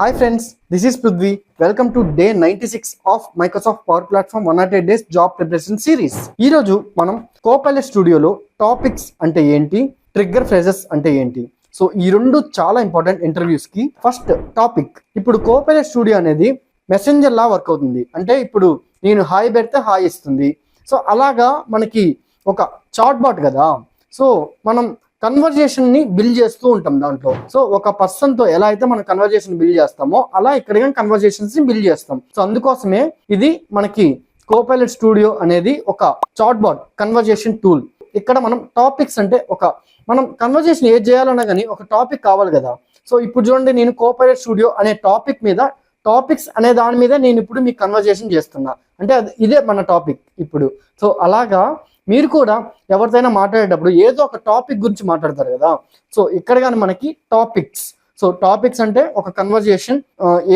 Hi friends, this is Prithvi. Welcome to day 96 of Microsoft Power Platform 108 Days Job Preparation Series. ఈ రోజు మనం Copilot స్టూడియోలో topics అంటే ఏంటి, ట్రిగ్గర్ ఫ్రేజెస్ అంటే ఏంటి, సో ఈ రెండు చాలా ఇంపార్టెంట్ ఇంటర్వ్యూస్ కి. ఫస్ట్ టాపిక్, ఇప్పుడు Copilot స్టూడియో అనేది మెసెంజర్ లా వర్క్ అవుతుంది. అంటే ఇప్పుడు నేను హాయ్ పెడితే హాయ్ ఇస్తుంది. సో అలాగా మనకి ఒక చాట్ బాట్ కదా, సో మనం కన్వర్జేషన్ ని బిల్డ్ చేస్తూ ఉంటాం దాంట్లో. సో ఒక పర్సన్ తో ఎలా అయితే మనం కన్వర్జేషన్ బిల్డ్ చేస్తామో అలా ఇక్కడ కన్వర్జేషన్స్ ని బిల్డ్ చేస్తాం. సో అందుకోసమే ఇది మనకి కోపైలట్ స్టూడియో అనేది ఒక చాట్ బాట్ కన్వర్జేషన్ టూల్. ఇక్కడ మనం టాపిక్స్ అంటే మనం కన్వర్జేషన్ ఏది చేయాలన్నా కానీ ఒక టాపిక్ కావాలి కదా. సో ఇప్పుడు చూడండి, నేను కోపైలట్ స్టూడియో అనే టాపిక్ మీద, టాపిక్స్ అనే దాని మీద నేను ఇప్పుడు మీకు కన్వర్జేషన్ చేస్తున్నా. అంటే ఇదే మన టాపిక్ ఇప్పుడు. సో అలాగా మీరు కూడా ఎవరితోనైనా మాట్లాడేటప్పుడు ఏదో ఒక టాపిక్ గురించి మాట్లాడతారు కదా. సో ఇక్కడ కానీ మనకి టాపిక్స్, సో టాపిక్స్ అంటే ఒక కన్వర్జేషన్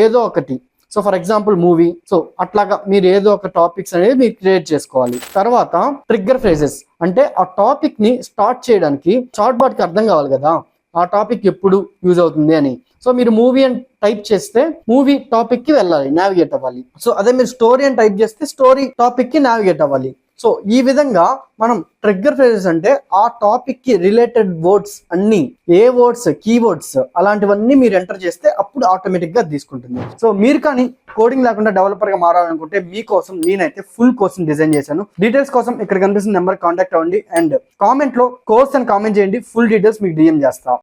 ఏదో ఒకటి. So for example movie, so అట్లాగా మీరు ఏదో ఒక టాపిక్స్ అనేది మీరు క్రియేట్ చేసుకోవాలి. తర్వాత ట్రిగ్గర్ ఫ్రేజెస్ అంటే ఆ టాపిక్ ని స్టార్ట్ చేయడానికి చాట్ బాట్ కి అర్థం కావాలి కదా ఆ టాపిక్ ఎప్పుడు యూజ్ అవుతుంది అని. సో మీరు మూవీ అని టైప్ చేస్తే మూవీ టాపిక్ కి వెళ్ళాలి, నావిగేట్ అవ్వాలి. సో అదే మీరు స్టోరీ అని టైప్ చేస్తే స్టోరీ టాపిక్ కి నావిగేట్ అవ్వాలి. సో ఈ విధంగా మనం ట్రిగ్గర్ ఫ్రేజెస్ అంటే ఆ టాపిక్ కి రిలేటెడ్ వర్డ్స్ అన్ని, ఏ వర్డ్స్, కీవర్డ్స్ అలాంటివన్నీ మీరు ఎంటర్ చేస్తే అప్పుడు ఆటోమేటిక్ గా తీసుకుంటుంది. సో మీరు కానీ కోడింగ్ లేకుండా డెవలపర్ గా మారాలనుకుంటే మీకోసం నేనైతే ఫుల్ కోర్స్ డిజైన్ చేశాను. డీటెయిల్స్ కోసం ఇక్కడ కనిపిస్తున్న నెంబర్ కాంటాక్ట్ అవ్వండి అండ్ కామెంట్ లో కోర్స్ అని కామెంట్ చేయండి. ఫుల్ డీటెయిల్స్ మీకు డిఎం చేస్తా.